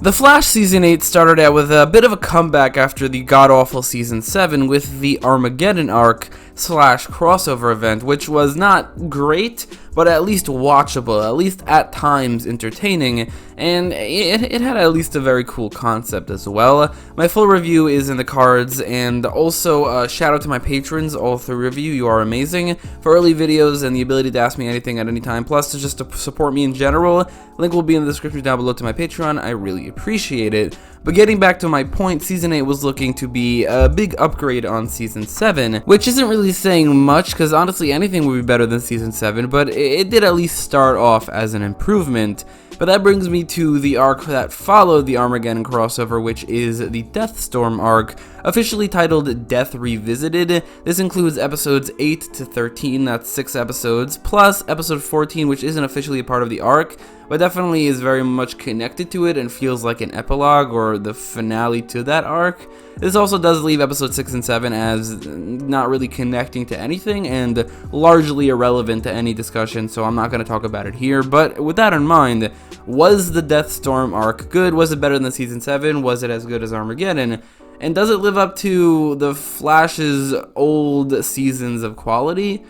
The Flash Season 8 started out with a bit of a comeback after the god-awful Season 7 with the Armageddon arc / crossover event, which was not great, but at least watchable, at least at times entertaining, and it had at least a very cool concept as well. My full review is in the cards, and also shout out to my patrons, all three of you. You are amazing, for early videos and the ability to ask me anything at any time, plus to just to support me in general. Link will be in the description down below to my Patreon. I really appreciate it. But getting back to my point, Season 8 was looking to be a big upgrade on Season 7, which isn't really saying much, because honestly anything would be better than Season 7, but it did at least start off as an improvement. But that brings me to the arc that followed the Armageddon crossover, which is the Deathstorm arc, officially titled Death Revisited. This includes episodes 8 to 13, that's 6 episodes, plus episode 14, which isn't officially a part of the arc, but definitely is very much connected to it and feels like an epilogue or the finale to that arc. This also does leave episode 6 and 7 as not really connecting to anything and largely irrelevant to any discussion, so I'm not going to talk about it here. But with that in mind, was the Deathstorm arc good? Was it better than Season 7? Was it as good as Armageddon? And does it live up to the Flash's old seasons of quality?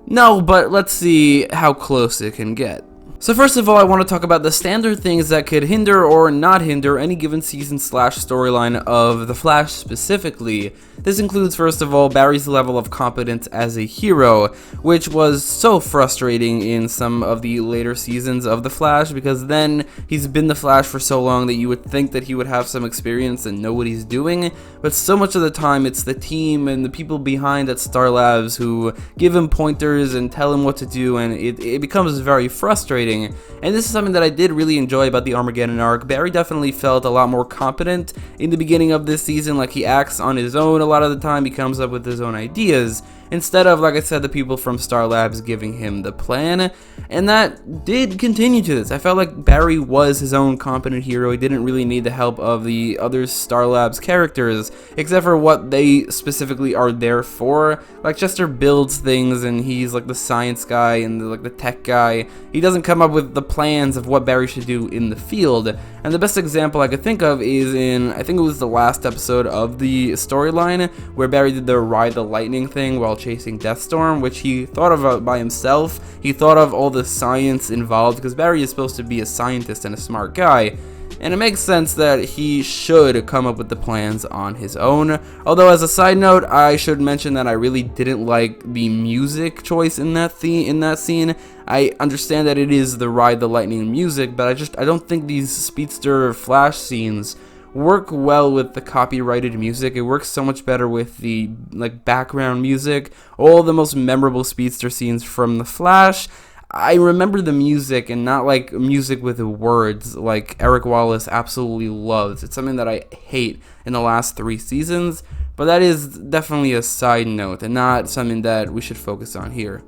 No, but let's see how close it can get. So first of all, I want to talk about the standard things that could hinder or not hinder any given season / storyline of The Flash specifically. This includes, first of all, Barry's level of competence as a hero, which was so frustrating in some of the later seasons of The Flash, because then he's been The Flash for so long that you would think that he would have some experience and know what he's doing, but so much of the time it's the team and the people behind at Star Labs who give him pointers and tell him what to do, and it becomes very frustrating. And this is something that I did really enjoy about the Armageddon arc. Barry definitely felt a lot more competent in the beginning of this season, like he acts on his own a lot of the time, he comes up with his own ideas, instead of, like I said, the people from Star Labs giving him the plan, and that did continue to this. I felt like Barry was his own competent hero. He didn't really need the help of the other Star Labs characters, except for what they specifically are there for. Like, Chester builds things, and he's like the science guy and the tech guy. He doesn't come up with the plans of what Barry should do in the field, and the best example I could think of is in, I think it was the last episode of the storyline, where Barry did the ride the lightning thing while chasing Deathstorm, which he thought of by himself. He thought of all the science involved, because Barry is supposed to be a scientist and a smart guy, and it makes sense that he should come up with the plans on his own. Although, as a side note, I should mention that I really didn't like the music choice in that scene. I understand that it is the Ride the Lightning music, but I don't think these Speedster Flash scenes work well with the copyrighted music. It works so much better with the background music. All the most memorable Speedster scenes from The Flash, I remember the music and not like music with words like Eric Wallace absolutely loves. It's something that I hate in the last 3 seasons, but that is definitely a side note and not something that we should focus on here.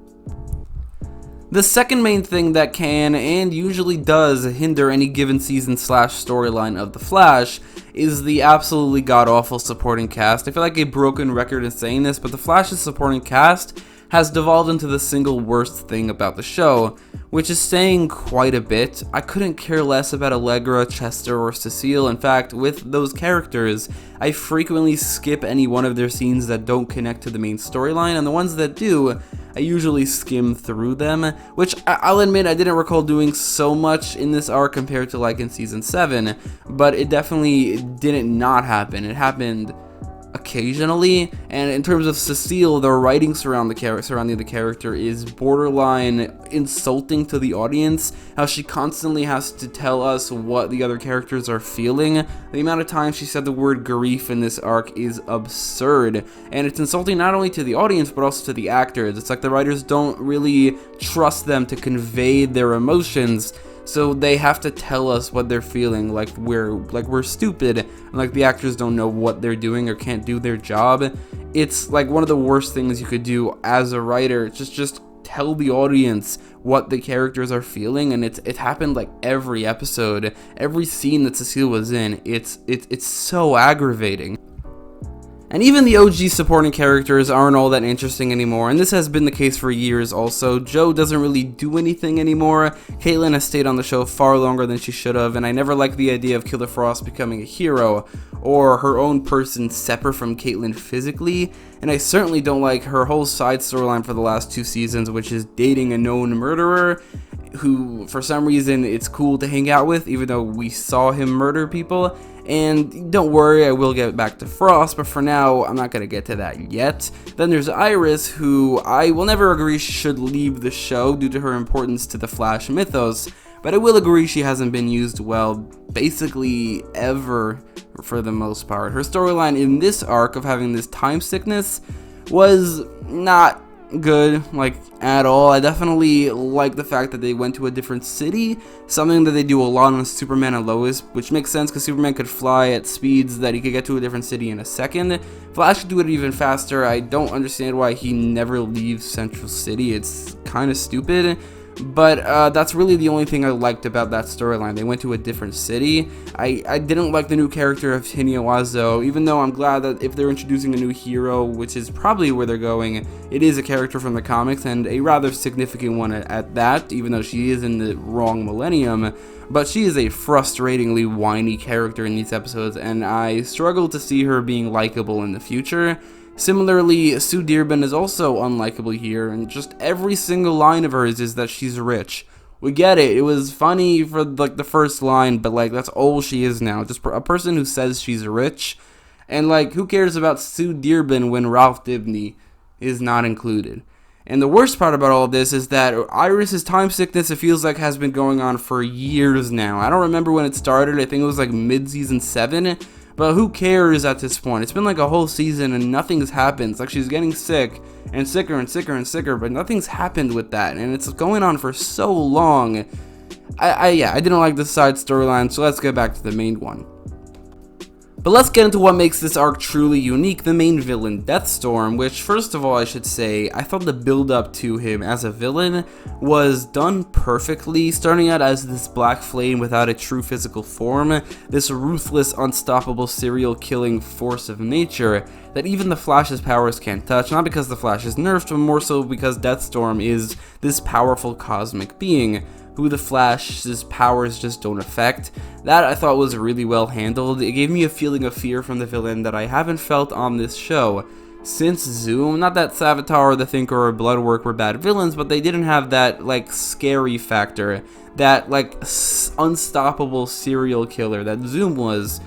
The second main thing that can, and usually does, hinder any given season / storyline of The Flash is the absolutely god-awful supporting cast. I feel like a broken record in saying this, but The Flash's supporting cast has devolved into the single worst thing about the show, which is saying quite a bit. I couldn't care less about Allegra, Chester, or Cecile. In fact, with those characters, I frequently skip any one of their scenes that don't connect to the main storyline, and the ones that do, I usually skim through them, which I'll admit I didn't recall doing so much in this arc compared to like in Season 7, but it definitely didn't not happen. It happened occasionally, and in terms of Cecile, the writing surrounding the character is borderline insulting to the audience. How she constantly has to tell us what the other characters are feeling. The amount of times she said the word grief in this arc is absurd, and it's insulting not only to the audience but also to the actors. It's like the writers don't really trust them to convey their emotions, so they have to tell us what they're feeling, like we're stupid, and like the actors don't know what they're doing or can't do their job. It's like one of the worst things you could do as a writer. Just tell the audience what the characters are feeling, and it happened like every episode, every scene that Cecile was in. It's so aggravating. And even the OG supporting characters aren't all that interesting anymore, and this has been the case for years also. Joe doesn't really do anything anymore, Caitlyn has stayed on the show far longer than she should have, and I never liked the idea of Killer Frost becoming a hero, or her own person separate from Caitlyn physically, and I certainly don't like her whole side storyline for the last 2 seasons, which is dating a known murderer, who for some reason it's cool to hang out with, even though we saw him murder people. And don't worry, I will get back to Frost, but for now, I'm not going to get to that yet. Then there's Iris, who I will never agree should leave the show due to her importance to the Flash mythos, but I will agree she hasn't been used well basically ever for the most part. Her storyline in this arc of having this time sickness was not good, like, at all. I definitely like the fact that they went to a different city, something that they do a lot on Superman and Lois, which makes sense because Superman could fly at speeds that he could get to a different city in a second. Flash could do it even faster. I don't understand why he never leaves Central City. It's kind of stupid. But that's really the only thing I liked about that storyline. They went to a different city. I didn't like the new character of Hinya Wazo, even though I'm glad that if they're introducing a new hero, which is probably where they're going, it is a character from the comics, and a rather significant one at that, even though she is in the wrong millennium. But she is a frustratingly whiny character in these episodes, and I struggle to see her being likable in the future. Similarly, Sue Dearborn is also unlikable here, and just every single line of hers is that she's rich. We get it, it was funny for like the first line, but like that's all she is now, just a person who says she's rich. And like, who cares about Sue Dearborn when Ralph Dibny is not included? And the worst part about all of this is that Iris's time sickness, it feels like, has been going on for years now. I don't remember when it started, I think it was like mid-season 7. But who cares at this point? It's been like a whole season and nothing's happened. It's like she's getting sick and sicker and sicker and sicker, but nothing's happened with that, and it's going on for so long. I didn't like this side storyline, so let's get back to the main one. But let's get into what makes this arc truly unique, the main villain, Deathstorm, which, first of all, I should say, I thought the build-up to him as a villain was done perfectly, starting out as this black flame without a true physical form, this ruthless, unstoppable, serial-killing force of nature that even the Flash's powers can't touch, not because the Flash is nerfed, but more so because Deathstorm is this powerful cosmic being who the Flash's powers just don't affect. That I thought was really well handled. It gave me a feeling of fear from the villain that I haven't felt on this show since Zoom. Not that Savitar or the Thinker or Bloodwork were bad villains, but they didn't have that like scary factor, that like unstoppable serial killer that Zoom was.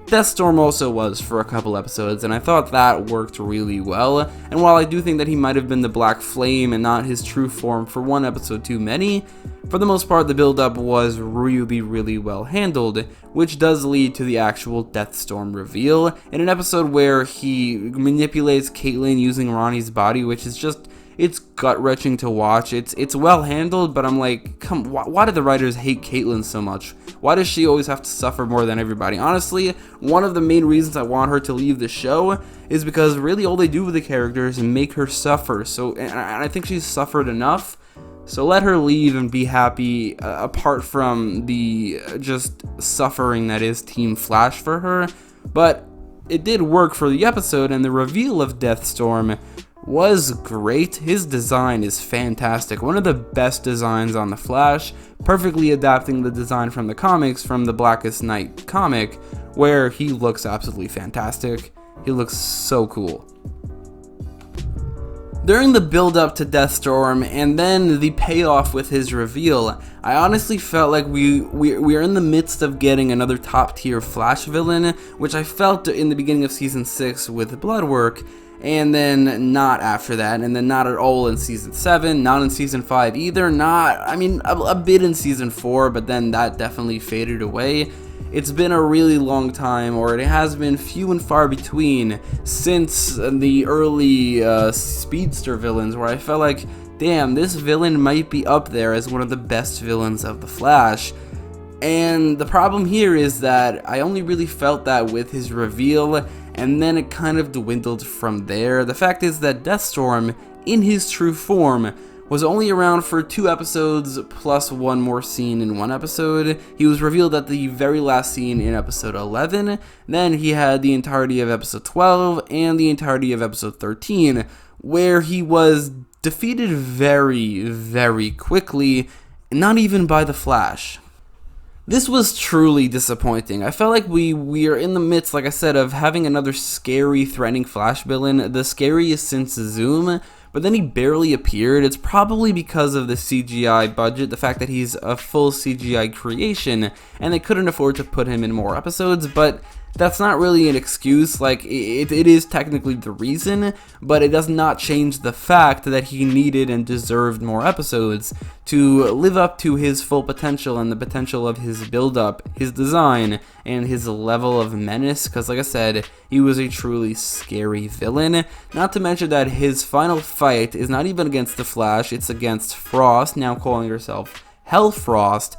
Deathstorm also was for a couple episodes, and I thought that worked really well. And while I do think that he might have been the Black Flame and not his true form for one episode too many, for the most part the build-up was really well handled, which does lead to the actual Deathstorm reveal in an episode where he manipulates Caitlyn using Ronnie's body, which is just, it's gut-wrenching to watch. It's well handled, but I'm like, why do the writers hate Caitlyn so much? Why does she always have to suffer more than everybody? Honestly, one of the main reasons I want her to leave the show is because really all they do with the character is make her suffer. So, and I think she's suffered enough. So let her leave and be happy, apart from the just suffering that is Team Flash for her. But it did work for the episode, and the reveal of Deathstorm was great. His design is fantastic, one of the best designs on the Flash, perfectly adapting the design from the comics, from the Blackest Night comic, where he looks absolutely fantastic. He looks so cool. During the build-up to Deathstorm and then the payoff with his reveal, I honestly felt like we're in the midst of getting another top-tier Flash villain, which I felt in the beginning of Season 6 with Bloodwork, and then not after that, and then not at all in Season 7, not in Season 5 either, a bit in Season 4, but then that definitely faded away. It's been a really long time, or it has been few and far between, since the early Speedster villains, where I felt like, damn, this villain might be up there as one of the best villains of the Flash. And the problem here is that I only really felt that with his reveal, and then it kind of dwindled from there. The fact is that Deathstorm, in his true form, was only around for 2 episodes plus one more scene in one episode. He was revealed at the very last scene in episode 11, then he had the entirety of episode 12 and the entirety of episode 13, where he was defeated very, very quickly, not even by the Flash. This was truly disappointing. I felt like we are in the midst, like I said, of having another scary, threatening Flash villain, the scariest since Zoom, but then he barely appeared. It's probably because of the CGI budget, the fact that he's a full CGI creation, and they couldn't afford to put him in more episodes, but that's not really an excuse. Like, it is technically the reason, but it does not change the fact that he needed and deserved more episodes to live up to his full potential and the potential of his build-up, his design, and his level of menace, because like I said, he was a truly scary villain. Not to mention that his final fight is not even against the Flash, it's against Frost, now calling herself Hellfrost.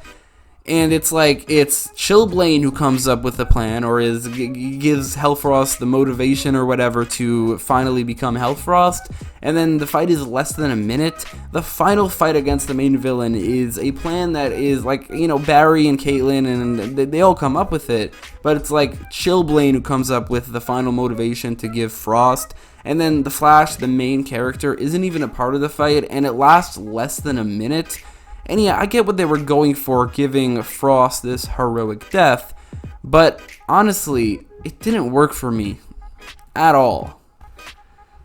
And it's like, it's Chillblaine who comes up with the plan, or gives Hellfrost the motivation or whatever to finally become Hellfrost, and then the fight is less than a minute. The final fight against the main villain is a plan that is like, you know, Barry and Caitlin, and they all come up with it, but it's like Chillblaine who comes up with the final motivation to give Frost, and then the Flash, the main character, isn't even a part of the fight, and it lasts less than a minute. And yeah, I get what they were going for, giving Frost this heroic death, but honestly, it didn't work for me at all.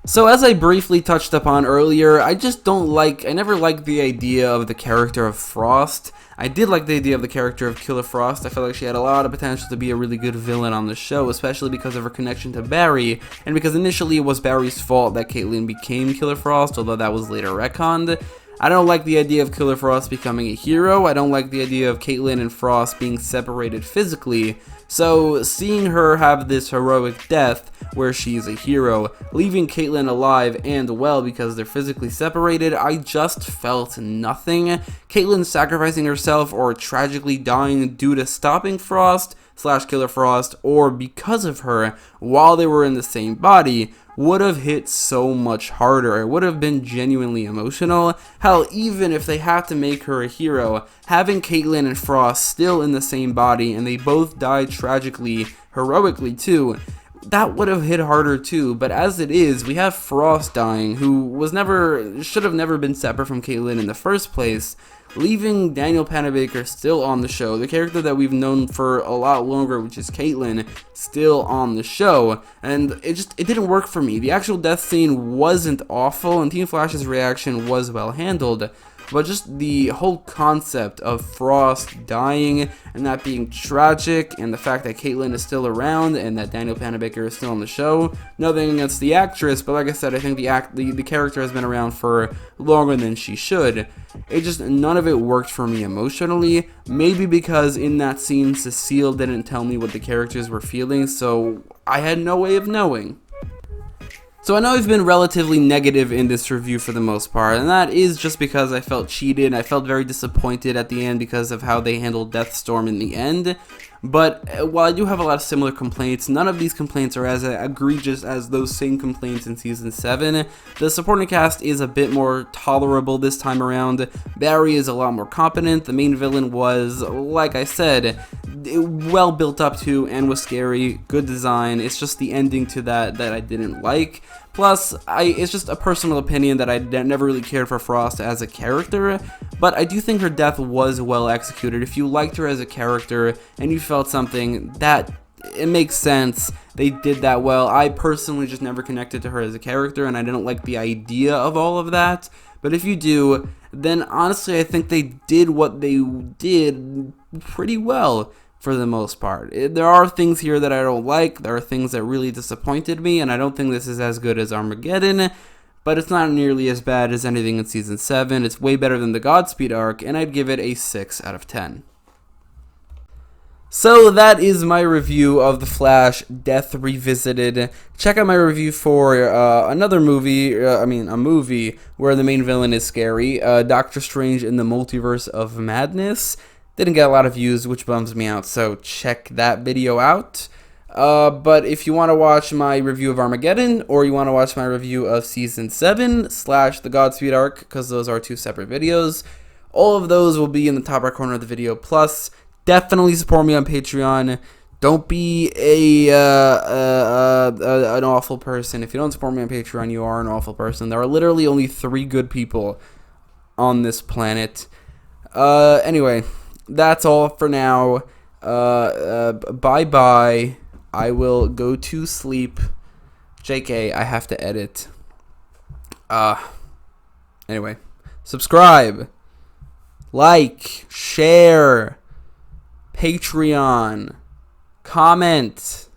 So as I briefly touched upon earlier, I never liked the idea of the character of Frost. I did like the idea of the character of Killer Frost. I felt like she had a lot of potential to be a really good villain on the show, especially because of her connection to Barry, and because initially it was Barry's fault that Caitlin became Killer Frost, although that was later retconned. I don't like the idea of Killer Frost becoming a hero. I don't like the idea of Caitlin and Frost being separated physically. So seeing her have this heroic death where she's a hero, leaving Caitlin alive and well because they're physically separated, I just felt nothing. Caitlin sacrificing herself or tragically dying due to stopping Frost / Killer Frost, or because of her while they were in the same body, would have hit so much harder. It would have been genuinely emotional. Hell, even if they had to make her a hero, having Caitlin and Frost still in the same body and they both died tragically, heroically too, that would have hit harder too. But as it is, we have Frost dying, who should have never been separate from Caitlin in the first place, leaving Daniel Panabaker still on the show, the character that we've known for a lot longer, which is Caitlin, still on the show, and it didn't work for me. The actual death scene wasn't awful, and Team Flash's reaction was well handled, but just the whole concept of Frost dying and that being tragic, and the fact that Caitlin is still around and that Daniel Panabaker is still on the show, nothing against the actress, but like I said, I think the character has been around for longer than she should. None of it worked for me emotionally, maybe because in that scene Cecile didn't tell me what the characters were feeling, so I had no way of knowing. So I know I've been relatively negative in this review for the most part, and that is just because I felt cheated. I felt very disappointed at the end because of how they handled Deathstorm in the end. But while I do have a lot of similar complaints, none of these complaints are as egregious as those same complaints in Season 7. The supporting cast is a bit more tolerable this time around. Barry is a lot more competent. The main villain was, like I said, well built up to and was scary. Good design. It's just the ending to that I didn't like. Plus, it's just a personal opinion that I never really cared for Frost as a character, but I do think her death was well executed. If you liked her as a character and you felt something, that it makes sense. They did that well. I personally just never connected to her as a character, and I didn't like the idea of all of that. But if you do, then honestly, I think they did what they did pretty well. For the most part. There are things here that I don't like, there are things that really disappointed me, and I don't think this is as good as Armageddon, but it's not nearly as bad as anything in Season 7, it's way better than the Godspeed arc, and I'd give it a 6 out of 10. So that is my review of The Flash Death Revisited. Check out my review for another movie, a movie where the main villain is scary, Doctor Strange in the Multiverse of Madness. Didn't get a lot of views, which bums me out, so check that video out. But if you want to watch my review of Armageddon, or you want to watch my review of Season 7 / the Godspeed arc, because those are two separate videos, all of those will be in the top right corner of the video. Plus, definitely support me on Patreon. Don't be an awful person. If you don't support me on Patreon, you are an awful person. There are literally only 3 good people on this planet. Anyway, that's all for now. Bye-bye. I will go to sleep. JK, I have to edit. Anyway, subscribe, like, share, Patreon, comment.